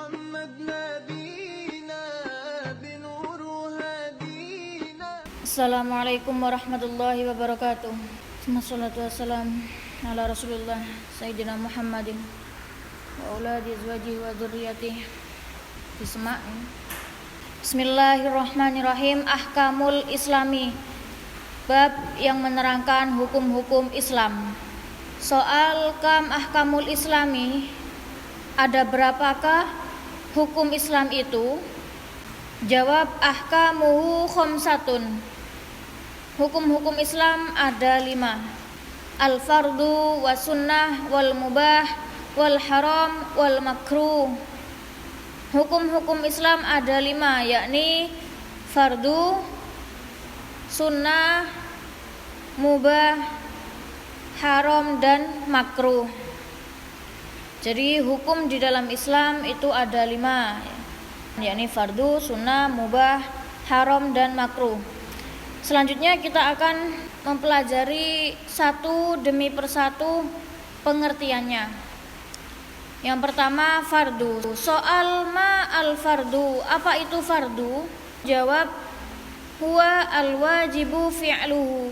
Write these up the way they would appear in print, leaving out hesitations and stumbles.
محمد نبينا بنور هدينا. Assalamualaikum warahmatullahi wabarakatuh. Wassalatu wassalam ala Rasulillah Sayyidina Muhammadin wa auladi azwajihi wa dzurriyyatihi. Bismillahirrahmanirrahim. Ahkamul Islami. Bab yang menerangkan hukum-hukum Islam. Soal kam ahkamul Islami, ada berapakah hukum Islam itu? Jawab, ahkamuhu khamsatun. Hukum-hukum Islam ada 5. Al-fardu wa sunnah wal mubah wal haram wal makruh. Hukum-hukum Islam ada 5, yakni fardu, sunnah, mubah, haram dan makruh. Jadi hukum di dalam Islam itu ada 5, yakni fardu, sunnah, mubah, haram dan makruh. Selanjutnya kita akan mempelajari satu demi persatu pengertiannya. Yang pertama, fardu. Soal ma al-fardu, apa itu fardu? Jawab, huwa al-wajibu fi'luhu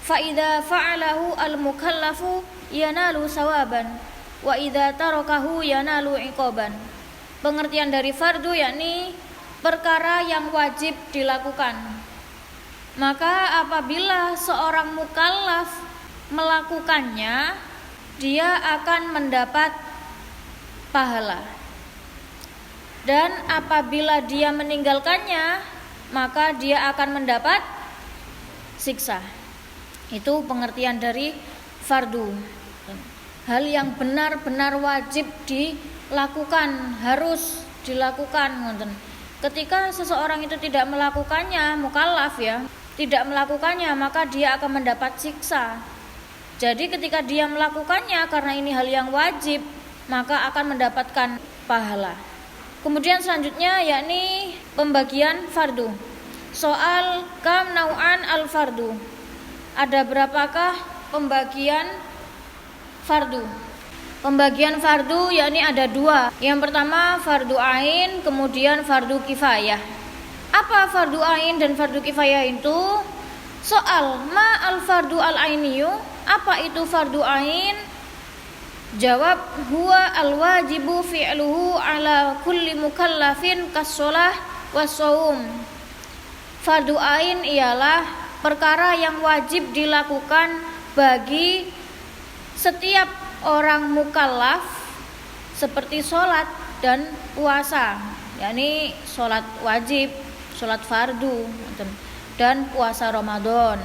fa idza fa'alahu al-mukallafu yanalu sawaban wa idza tarakahu yanalu iqaban. Pengertian dari fardu yakni perkara yang wajib dilakukan. Maka apabila seorang mukallaf melakukannya, dia akan mendapat pahala. Dan apabila dia meninggalkannya, maka dia akan mendapat siksa. Itu pengertian dari fardu. Hal yang benar-benar wajib dilakukan, harus dilakukan. Ketika seseorang itu tidak melakukannya, mukallaf ya, tidak melakukannya, maka dia akan mendapat siksa. Jadi ketika dia melakukannya karena ini hal yang wajib, maka akan mendapatkan pahala. Kemudian selanjutnya yakni pembagian fardu. Soal kam nau'an al-fardu. Ada berapakah pembagian fardu? Pembagian fardu yakni ada 2. Yang pertama fardu ain, kemudian fardu kifayah. Apa fardu ain dan fardu kifayah itu? Soal ma al-fardu al-ainiyu, apa itu fardu ain? Jawab, huwa al-wajibu fi'luhu ala kulli mukallafin kas-shalah was-shaum. Fardu ain ialah perkara yang wajib dilakukan bagi setiap orang mukallaf seperti sholat dan puasa, yakni sholat wajib, sholat fardu dan puasa Ramadan.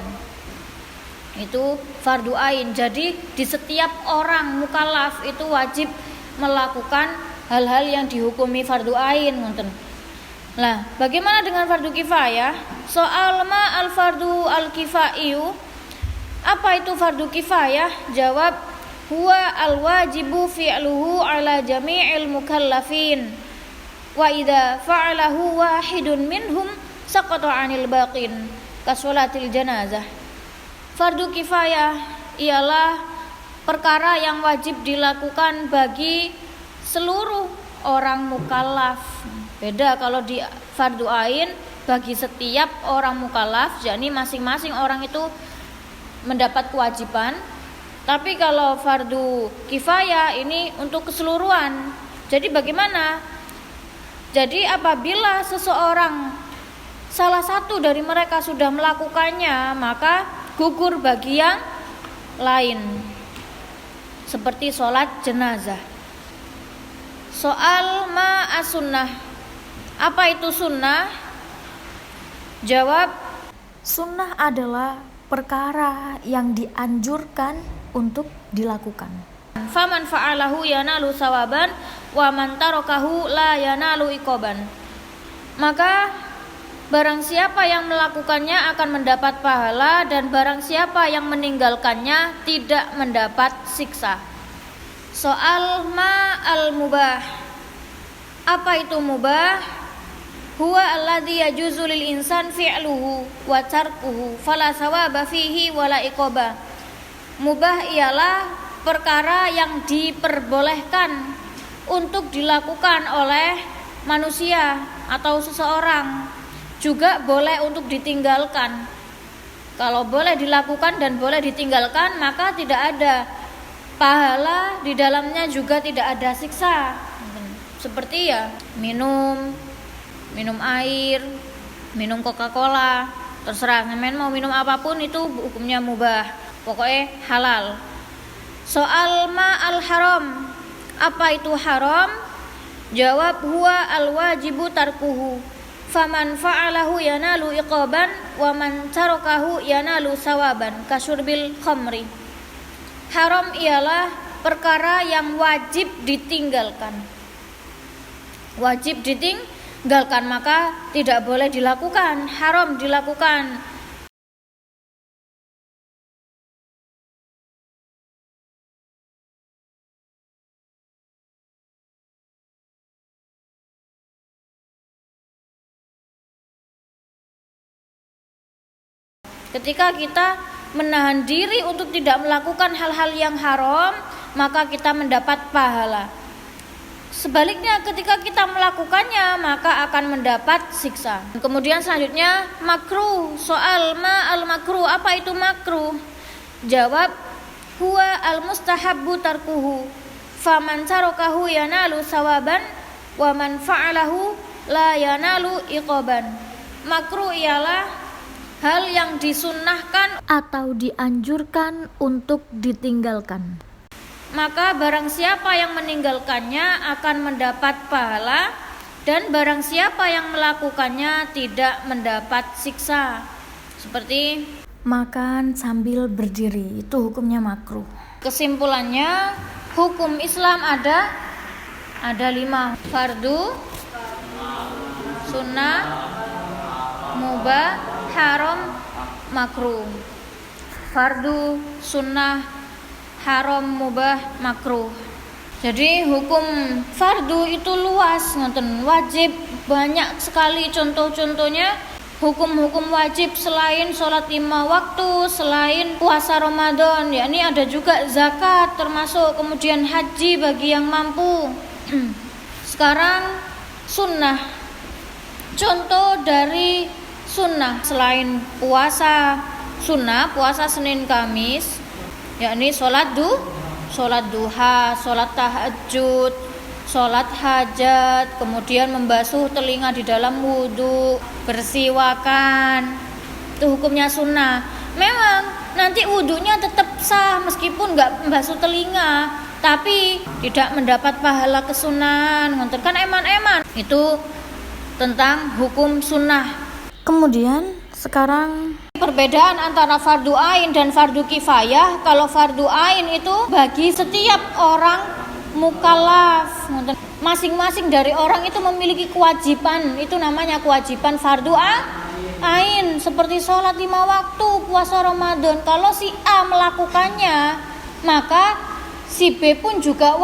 Itu fardu ain. Jadi di setiap orang mukallaf itu wajib melakukan hal-hal yang dihukumi fardu ain. Nah, bagaimana dengan fardu kifayah? Soal ma al-fardu al-kifaiyu, apa itu fardu kifayah? Jawab, huwa al-wajibu fi'luhu ala jami'il mukallafin wa idza fa'alahu wahidun minhum saqata 'anil baqin kasolatil janazah. Fardu kifayah ialah perkara yang wajib dilakukan bagi seluruh orang mukallaf. Beda kalau di fardu ain bagi setiap orang mukallaf, yakni masing-masing orang itu mendapat kewajiban. Tapi kalau fardu kifayah ini untuk keseluruhan. Jadi bagaimana? Jadi apabila seseorang, salah satu dari mereka sudah melakukannya, maka gugur bagi yang lain, seperti sholat jenazah. Soal ma as-sunnah, apa itu sunnah? Jawab, sunnah adalah perkara yang dianjurkan untuk dilakukan. Faman fa'alahu yanalu sawaban wa man tarakahu la yanalu iqaban. Maka barang siapa yang melakukannya akan mendapat pahala, dan barang siapa yang meninggalkannya tidak mendapat siksa. Soal ma al-mubah, apa itu mubah? Huwa alladhi yajuzu lil insan fi'luhu wa tarkuhu fala sawaba fihi wala iqaba. Mubah ialah perkara yang diperbolehkan untuk dilakukan oleh manusia atau seseorang, juga boleh untuk ditinggalkan. Kalau boleh dilakukan dan boleh ditinggalkan, maka tidak ada pahala, di dalamnya juga tidak ada siksa. Seperti ya minum air, minum Coca-Cola, terserah sampean mau minum apapun itu hukumnya mubah, pokoknya halal. Soal ma'al haram, apa itu haram? Jawab, huwa al-wajibu tarkuhu, faman fa'alahu yanalu iqaban, wa man tarakahu yanalu sawaban, kasyurbil khamri. Haram ialah perkara yang wajib ditinggalkan. Wajib ditinggalkan, maka tidak boleh dilakukan, haram dilakukan. Ketika kita menahan diri untuk tidak melakukan hal-hal yang haram, maka kita mendapat pahala. Sebaliknya, ketika kita melakukannya, maka akan mendapat siksa. Kemudian selanjutnya makruh. Soal ma'al makruh, apa itu makruh? Jawab, huwa al-mustahabbu tarkuhu, faman tarakahu yanalu sawaban, wa man fa'alahu la yanalu iqaban. Makruh ialah hal yang disunnahkan atau dianjurkan untuk ditinggalkan. Maka barang siapa yang meninggalkannya akan mendapat pahala, dan barang siapa yang melakukannya tidak mendapat siksa. Seperti makan sambil berdiri, itu hukumnya makruh. Kesimpulannya, hukum Islam ada 5: fardu, sunnah, mubah, haram, makruh. Fardu, sunnah, haram, mubah, makruh. Jadi hukum fardu itu luas, wajib banyak sekali contoh-contohnya. Hukum-hukum wajib selain sholat 5 waktu, selain puasa Ramadan, yakni ada juga zakat termasuk, kemudian haji bagi yang mampu. Sekarang sunnah. Contoh dari sunnah selain puasa sunnah, puasa Senin Kamis, yakni sholat duha, sholat tahajud, sholat hajat, kemudian membasuh telinga di dalam wudhu, bersiwakan, itu hukumnya sunnah. Memang nanti wudhunya tetap sah meskipun nggak membasuh telinga, tapi tidak mendapat pahala kesunahan, kan eman-eman. Itu tentang hukum sunnah. Kemudian sekarang perbedaan antara fardu ain dan fardu kifayah. Kalau fardu ain itu bagi setiap orang mukallaf, masing-masing dari orang itu memiliki kewajiban, itu namanya kewajiban fardu ain, seperti sholat 5 waktu, puasa Ramadan. Kalau si A melakukannya, maka si B pun juga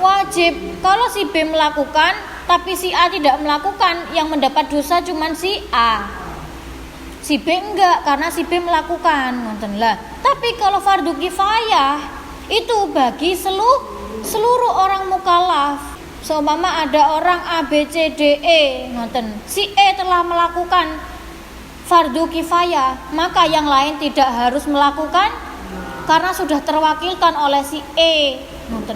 wajib. Kalau si B melakukan tapi si A tidak melakukan, yang mendapat dosa cuma si A, si B enggak, karena si B melakukan. Tapi kalau fardu kifayah itu bagi seluruh orang mukallaf. Seumpama ada orang A, B, C, D, E, si E telah melakukan fardu kifayah, maka yang lain tidak harus melakukan karena sudah terwakilkan oleh si E.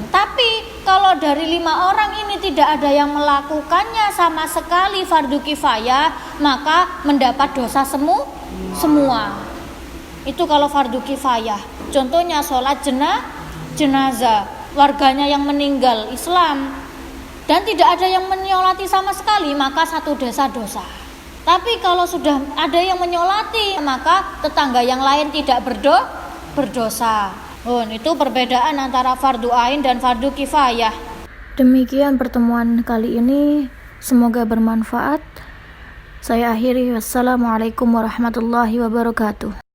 Tapi kalau dari 5 orang ini tidak ada yang melakukannya sama sekali fardu kifayah, maka mendapat dosa semua. Itu kalau fardu kifayah. Contohnya sholat jenazah, warganya yang meninggal Islam dan tidak ada yang menyolati sama sekali, maka satu dosa. Tapi kalau sudah ada yang menyolati, maka tetangga yang lain tidak berdosa. Itu perbedaan antara fardu ain dan fardu kifayah. Demikian pertemuan kali ini, semoga bermanfaat. Saya akhiri, wassalamualaikum warahmatullahi wabarakatuh.